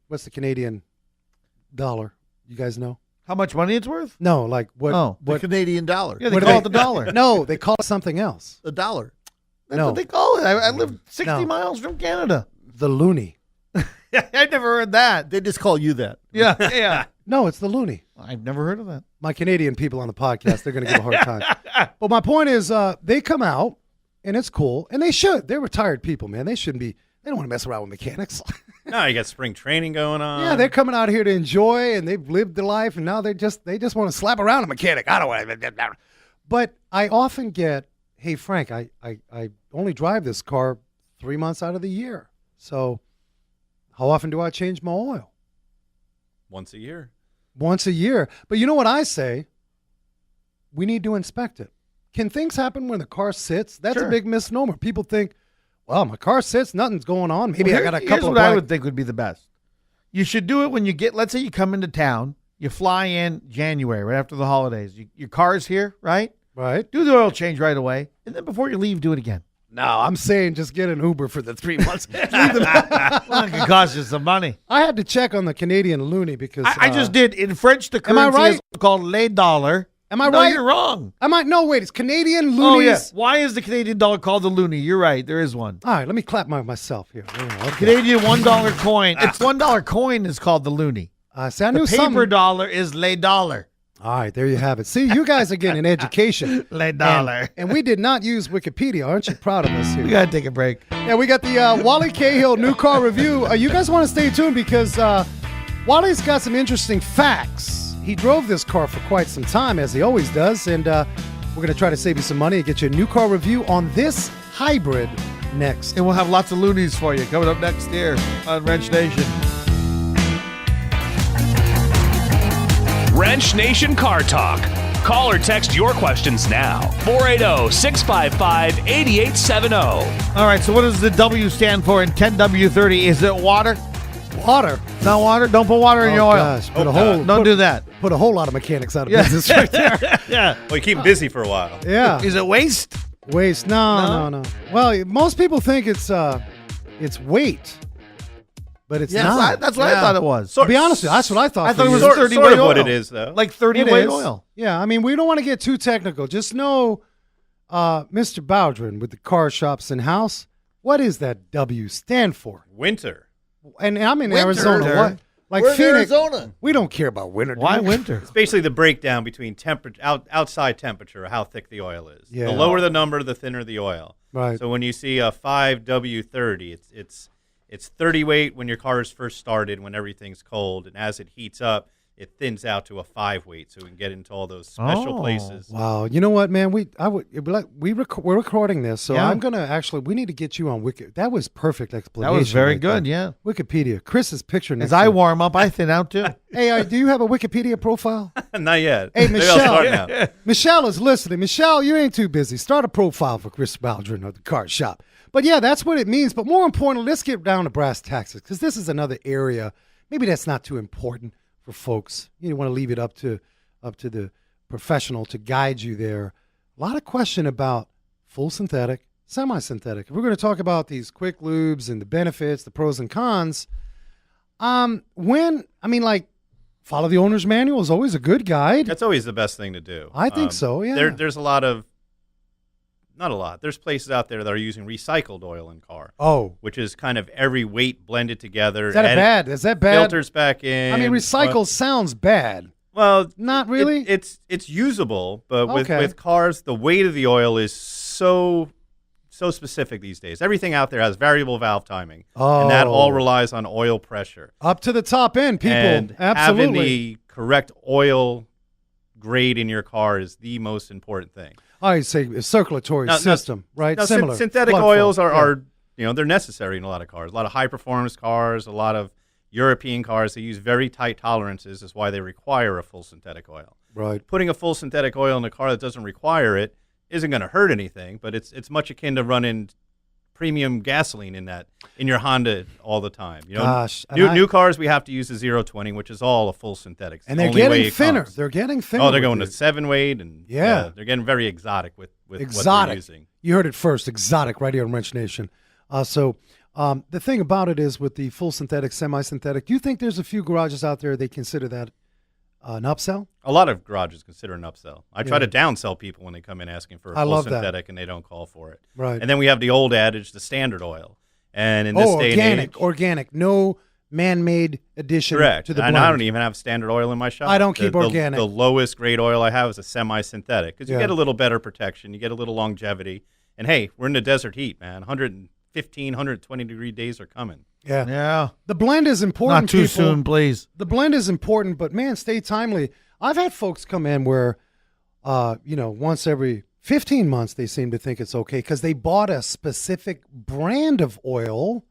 What's the Canadian dollar? You guys know? How much money it's worth? No, like what? Oh, The Canadian dollar. Yeah, they call it the dollar. No, they call it something else. The dollar. That's No. what they call it. I live 60 No. miles from Canada. The loony. I never heard that. They just call you that. Yeah, yeah. No, it's the loony. I've never heard of that. My Canadian people on the podcast, they're going to give a hard time. But my point is, they come out, and it's cool, and they should. They're retired people, man. They shouldn't be. They don't want to mess around with mechanics. No, you got spring training going on. Yeah, they're coming out here to enjoy, and they've lived their life, and now they just want to slap around a mechanic. I don't want to. But I often get, hey, Frank, I only drive this car 3 months out of the year. So how often do I change my oil? Once a year. Once a year. But you know what I say? We need to inspect it. Can things happen when the car sits? That's Sure. a big misnomer. People think, well, my car sits, nothing's going on. Maybe I got a couple Here's of what I black- would think would be the best. You should do it when you get, let's say you come into town, you fly in January, right after the holidays. Your car's here, right? Right? Do the oil change right away. And then before you leave, do it again. No, I'm saying just get an Uber for the 3 months. Well, it could cost you some money. I had to check on the Canadian loonie because I just did. In French, the Am I currency right? is called les dollars. Am I No, right? you're wrong. No, wait, it's Canadian loonies. Oh, yeah. Why is the Canadian dollar called the loonie? You're right. There is one. All right, let me clap myself here. Yeah, okay. Canadian $1 coin. It's $1 coin is called the loonie. See, I The knew paper something. dollar is les dollars. All right, there you have it. See, you guys are getting an education. Les dollars. And we did not use Wikipedia. Aren't you proud of us here? We got to take a break. Yeah, we got the Wally Cahill new car review. You guys want to stay tuned because Wally's got some interesting facts. He drove this car for quite some time, as he always does, and we're going to try to save you some money and get you a new car review on this hybrid next. And we'll have lots of loonies for you coming up next here on Wrench Nation. Wrench Nation Car Talk. Call or text your questions now. 480-655-8870. All right, so what does the W stand for in 10W30? Is it water? Water. Not water? Don't put water in your oil. Gosh, put a whole, Don't do that. put a whole lot of mechanics out of business right there. Yeah. Well, you keep them busy for a while. Yeah. Is it waste? Waste. No. Well, most people think it's weight, but it's not. That's what I thought it was. To be honest with you, that's what I thought. I thought for it was years. 30 Sort weight of what oil. it is, though. Like 30 It weight is. oil. Yeah, I mean, we don't want to get too technical. Just know, Mr. Bowdren with the car shops in house, what does that W stand for? Winter. And I'm in Winter. Arizona. What? Like We're in Phoenix. Arizona. We don't care about winter. do Why we? winter? It's basically the breakdown between outside temperature, how thick the oil is. Yeah. The lower the number, the thinner the oil. Right. So when you see a 5W30, it's 30 weight when your car is first started, when everything's cold, and as it heats up, it thins out to a 5 weight, so we can get into all those special Oh, places. Wow. You know what, man? We're recording this, so Yeah. I'm gonna we need to get you on Wiki. That was perfect That explanation. was very right good, there. yeah. Wikipedia. Chris's picture next As I to it. warm up, I thin out too. Hey, do you have a Wikipedia profile? Not yet. Hey, Maybe I'll Michelle. start now. Michelle is listening. Michelle, you ain't too busy. Start a profile for Kris Bowdren of the car shop. But yeah, that's what it means. But more importantly, let's get down to brass tacks because this is another area. Maybe that's not too important for folks. You want to leave it up to the professional to guide you there. A lot of question about full synthetic, semi-synthetic. If we're going to talk about these quick lubes and the benefits, the pros and cons, follow the owner's manual is always a good guide. That's always the best thing to do. I think so, yeah. There's a lot of, not a lot, there's places out there that are using recycled oil in car. Oh. Which is kind of every weight blended together. Is that bad? Is that bad? Filters back in. I mean, recycle sounds bad. Well, not really. It's usable, but with cars, the weight of the oil is so specific these days. Everything out there has variable valve timing, and that all relies on oil pressure. Up to the top end, people. And Absolutely. having the correct oil grade in your car is the most important thing. I'd say a circulatory system, right? Now, similar. Synthetic oils are they're necessary in a lot of cars. A lot of high-performance cars, a lot of European cars, they use very tight tolerances. That's why they require a full synthetic oil. Right. Putting a full synthetic oil in a car that doesn't require it isn't going to hurt anything, but it's much akin to running premium gasoline in your Honda all the time. You know, Gosh, new cars we have to use the 020, which is all a full synthetic. And they're getting thinner. They're getting thinner. Oh, they're going to 7-weight, and they're getting very exotic with exotic. what they're using. You heard it first, exotic, right here on Wrench Nation. The thing about it is with the full synthetic, semi-synthetic, do you think there's a few garages out there they consider that an upsell? A lot of garages consider an upsell. I try to downsell people when they come in asking for a full synthetic and they don't call for it. Right. And then we have the old adage, the standard oil. And in this day and age, organic, no man-made addition correct. to the and blend. I don't even have standard oil in my shop. I don't keep organic. The lowest grade oil I have is a semi-synthetic because you get a little better protection, you get a little longevity. And hey, we're in the desert heat, man. 115, 120-degree days are coming. Yeah. The blend is important. Not too soon, please. The blend is important, but man, stay timely. I've had folks come in where, once every 15 months they seem to think it's okay because they bought a specific brand of oil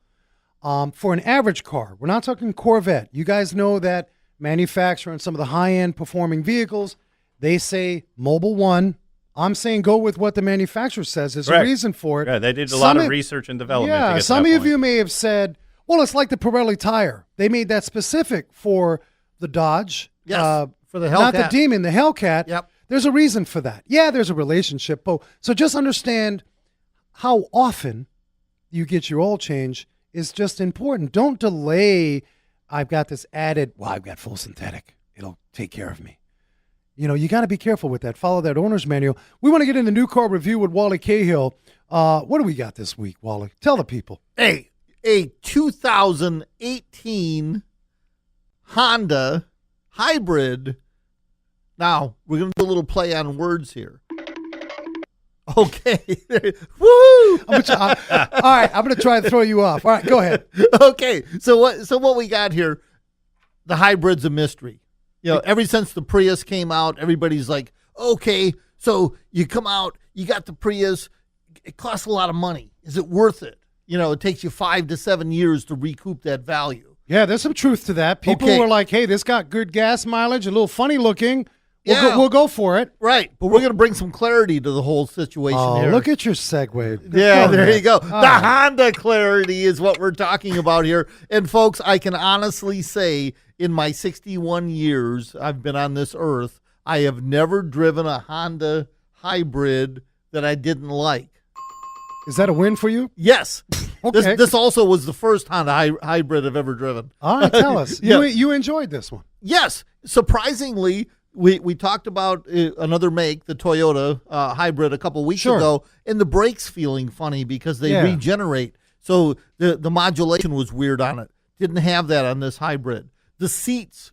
for an average car. We're not talking Corvette. You guys know that manufacturer and some of the high-end performing vehicles, they say Mobil 1. I'm saying go with what the manufacturer says. There's a reason for it. Yeah, they did a lot of research and development. Yeah, some of you may have said, well, it's like the Pirelli tire. They made that specific for the Dodge. Yes, for the Hellcat. Not the Demon, the Hellcat. Yep. There's a reason for that. Yeah, there's a relationship. So just understand how often you get your oil change is just important. Don't delay, I've got this added, I've got full synthetic. It'll take care of me. You got to be careful with that. Follow that owner's manual. We want to get in the new car review with Wally Cahill. What do we got this week, Wally? Tell the people. Hey, a 2018 Honda hybrid. Now, we're going to do a little play on words here. Okay. Woo! All right, I'm going to try to throw you off. All right, go ahead. Okay, so what we got here, the hybrid's a mystery. Ever since the Prius came out, everybody's like, okay, so you come out, you got the Prius, it costs a lot of money. Is it worth it? It takes you 5 to 7 years to recoup that value. Yeah, there's some truth to that. People were like, hey, this got good gas mileage, a little funny looking. We'll go for it. Right, but we're going to bring some clarity to the whole situation here. Look at your segue. Yeah, there you go. The Honda clarity is what we're talking about here. And folks, I can honestly say in my 61 years I've been on this earth, I have never driven a Honda hybrid that I didn't like. Is that a win for you? Yes. Okay. This also was the first Honda hybrid I've ever driven. All right, tell us. You enjoyed this one. Yes. Surprisingly, we talked about another make, the Toyota hybrid, a couple weeks ago, and the brakes feeling funny because they regenerate. So the modulation was weird on it. Didn't have that on this hybrid. The seats,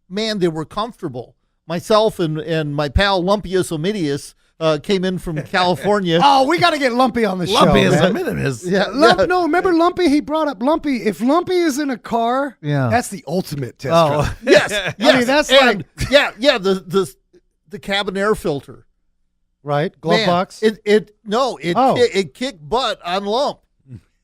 man, they were comfortable. Myself and my pal Lumpius Omidius came in from California. Oh, we got to get Lumpy on the show. Lumpy is a minute. No, remember Lumpy? He brought up Lumpy. If Lumpy is in a car, that's the ultimate test drive. Yes. I mean, that's the cabin air filter. Right, glove box. It kicked butt on Lump.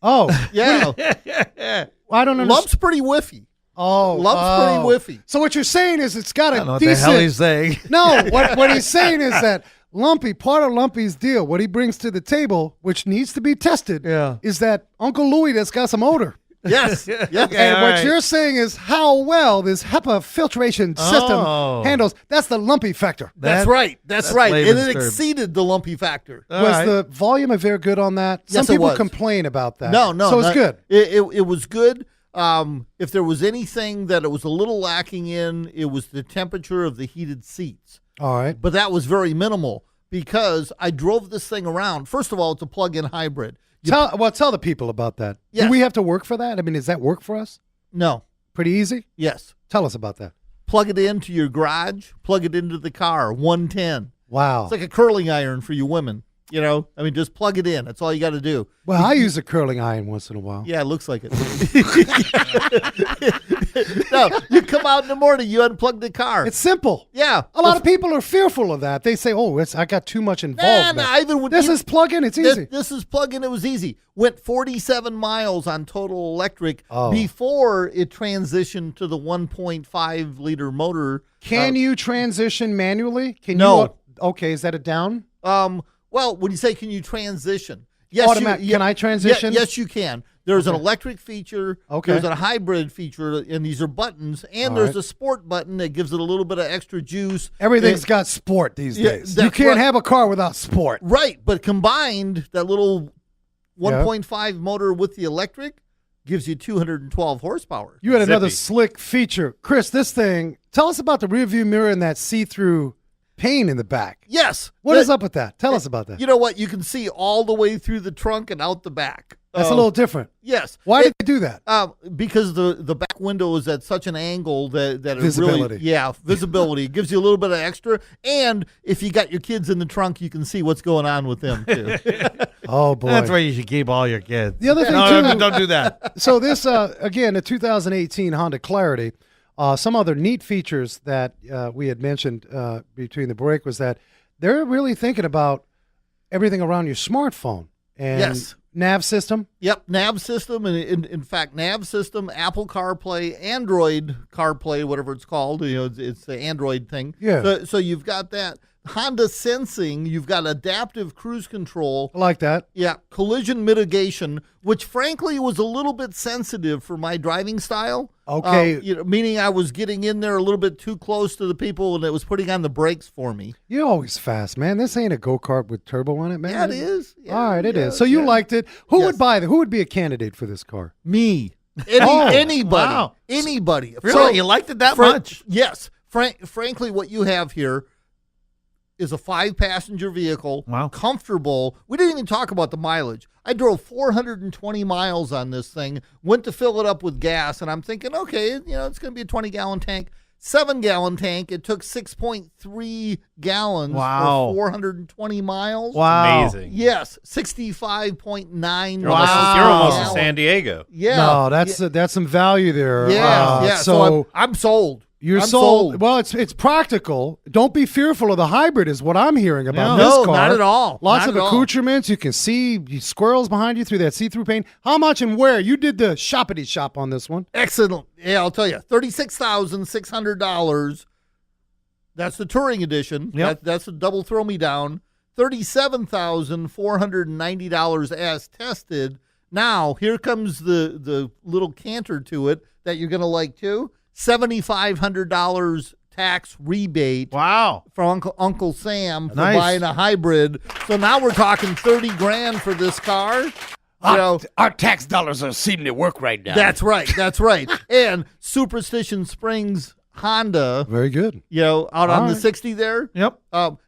Oh, yeah. I don't understand. Lump's pretty whiffy. Lump's pretty whiffy. So what you're saying is it's got a I don't know decent. What the hell he's saying. No, what he's saying is that Lumpy, part of Lumpy's deal, what he brings to the table, which needs to be tested, is that Uncle Louie that's got some odor. Yes. And what you're saying is how well this HEPA filtration system handles. That's the Lumpy factor. That's right. That's right. And it exceeded the Lumpy factor. Was the volume of air good on that? Some people complain about that. No. So it's good. It was good. If there was anything that it was a little lacking in, it was the temperature of the heated seats. All right. But that was very minimal because I drove this thing around. First of all, it's a plug-in hybrid. Tell the people about that. Yes. Do we have to work for that? I mean, does that work for us? No. Pretty easy? Yes. Tell us about that. Plug it into your garage, plug it into the car, 110. Wow. It's like a curling iron for you women. You know, I mean, just plug it in. That's all you got to do. Well, I use a curling iron once in a while. Yeah, it looks like it. No, you come out in the morning, you unplug the car. It's simple. Yeah. A lot of people are fearful of that. They say, "Oh, I got too much involved." This is plug-in. It's easy. This is plug-in. It was easy. Went 47 miles on total electric Oh. before it transitioned to the 1.5 liter motor. Can you transition manually? Can No. you? Okay, is that a down? Well, when you say can you transition? Yes, Automatic. Can I transition? Yes, you can. There's an electric feature. Okay. There's a hybrid feature, and these are buttons. And All there's right. a sport button that gives it a little bit of extra juice. Everything's got sport these Yeah, days. You that's can't right. have a car without sport. Right, but combined, that little 1.5 motor with the electric gives you 212 horsepower. You had another Zippy. slick feature. Chris, this thing, tell us about the rear view mirror and that see-through pane in the back. Yes. What is up with that? Tell us about that. You know what? You can see all the way through the trunk and out the back. That's a little different. Yes. Why did they do that? Because the back window is at such an angle that it Visibility. really, visibility. It gives you a little bit of extra. And if you got your kids in the trunk, you can see what's going on with them too. Oh, boy. That's where you should keep all your kids. The other thing, No, too, don't do that. so this, again, the 2018 Honda Clarity, some other neat features that we had mentioned between the break was that they're really thinking about everything around your smartphone. And Yes. nav system. Yep, nav system, and in fact, nav system, Apple CarPlay, Android CarPlay, whatever it's called. You know, it's the Android thing. Yeah. So you've got that. Honda sensing. You've got adaptive cruise control. I like that. Yeah, collision mitigation, which frankly was a little bit sensitive for my driving style. Okay. Meaning I was getting in there a little bit too close to the people, and it was putting on the brakes for me. You're always fast, man. This ain't a go-kart with turbo on it, man. Yeah, it is. Yeah, All right, it yeah, is. So you yeah. liked it. Who Yes. would buy that? Who would be a candidate for this car? Me. Anybody. wow. Anybody. Really? You liked it that much? Yes. Frankly, what you have here is a 5-passenger vehicle. Wow. Comfortable. We didn't even talk about the mileage. I drove 420 miles on this thing, went to fill it up with gas, and I'm thinking, okay, it's going to be a 20-gallon tank. 7-gallon tank. It took 6.3 gallons Wow. for 420 miles. Wow. Amazing. Yes, 65.9 You're miles. almost, per you're almost in gallon. San Diego. Yeah. No, that's some value there. Yeah. So I'm sold. you're I'm sold. Well, it's practical. Don't be fearful of the hybrid, is what I'm hearing about No, this car. not at all. Lots Not of at all. accoutrements. You can see squirrels behind you through that see-through pane. How much and where? You did the shoppity shop on this one. Excellent. Yeah, I'll tell you. $36,600. That's the touring edition. Yep. That's a double throw me down. $37,490 as tested. Now, here comes the little canter to it that you're going to like too. $7,500 tax rebate Wow. from Uncle Sam for Nice. buying a hybrid. So now we're talking $30,000 for this car. Our tax dollars are seeming to work right now. That's right. That's right. And Superstition Springs Honda, Very good. out All on the right. 60 there. Yep.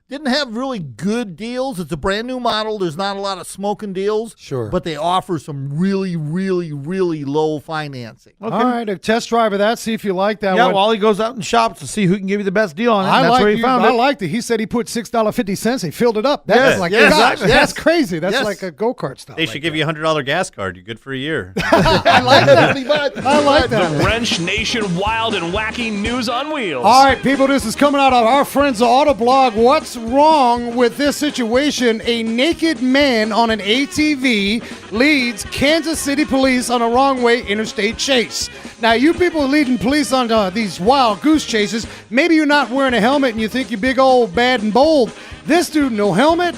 Didn't have really good deals. It's a brand new model. There's not a lot of smoking deals. Sure. But they offer some really, really, really low financing. Okay. All right, a test drive of that. See if you like that Yeah, one. Wally goes out and shops to see who can give you the best deal on it. and that's where he found I it. liked it. He said he put $6.50. He filled it up. That's Yes, like yes, gosh, exactly. that's Yes. crazy. That's Yes. like a go-kart style. They should give you a $100 gas card. You're good for a year. I like that. Pretty much. I like that. Wrench Nation wild and wacky news on wheels. All right, people, this is coming out of our friends at Autoblog. What's wrong with this situation? A naked man on an ATV leads Kansas City police on a wrong-way interstate chase. Now, you people leading police on these wild goose chases, maybe you're not wearing a helmet and you think you're big old bad and bold. This dude, no helmet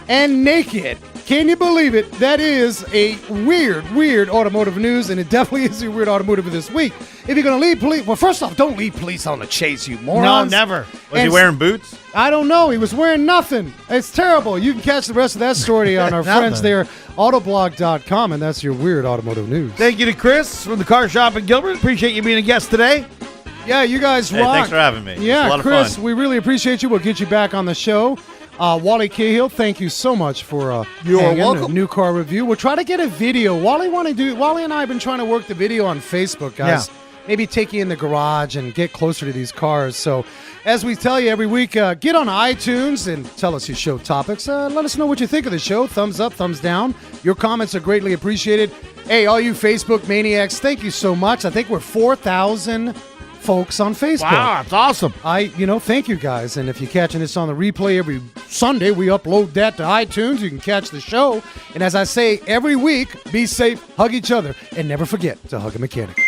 and naked. Can you believe it? That is a weird automotive news, and it definitely is a weird automotive of this week. if you're going to lead police, well, first off, don't lead police on the chase, you morons. No, never. Was he wearing boots? I don't know. He was wearing nothing. It's terrible. You can catch the rest of that story on our friends there, autoblog.com, and that's your weird automotive news. Thank you to Kris from the car shop in Gilbert. Appreciate you being a guest today. Yeah, you guys Hey, rock. thanks for having me. Yeah, it's a lot Kris, of fun. we really appreciate you. We'll get you back on the show. Wally Cahill, thank you so much for You're hanging, welcome. a new car review. We'll try to get a video. Wally and I have been trying to work the video on Facebook, guys. Yeah. Maybe take you in the garage and get closer to these cars. So, as we tell you every week, get on iTunes and tell us your show topics. Let us know what you think of the show. Thumbs up, thumbs down. Your comments are greatly appreciated. Hey, all you Facebook maniacs, thank you so much. I think we're 4,000 folks on Facebook. Wow, that's awesome. Thank you guys. And if you're catching this on the replay every Sunday, we upload that to iTunes. You can catch the show. And as I say every week, be safe, hug each other, and never forget to hug a mechanic.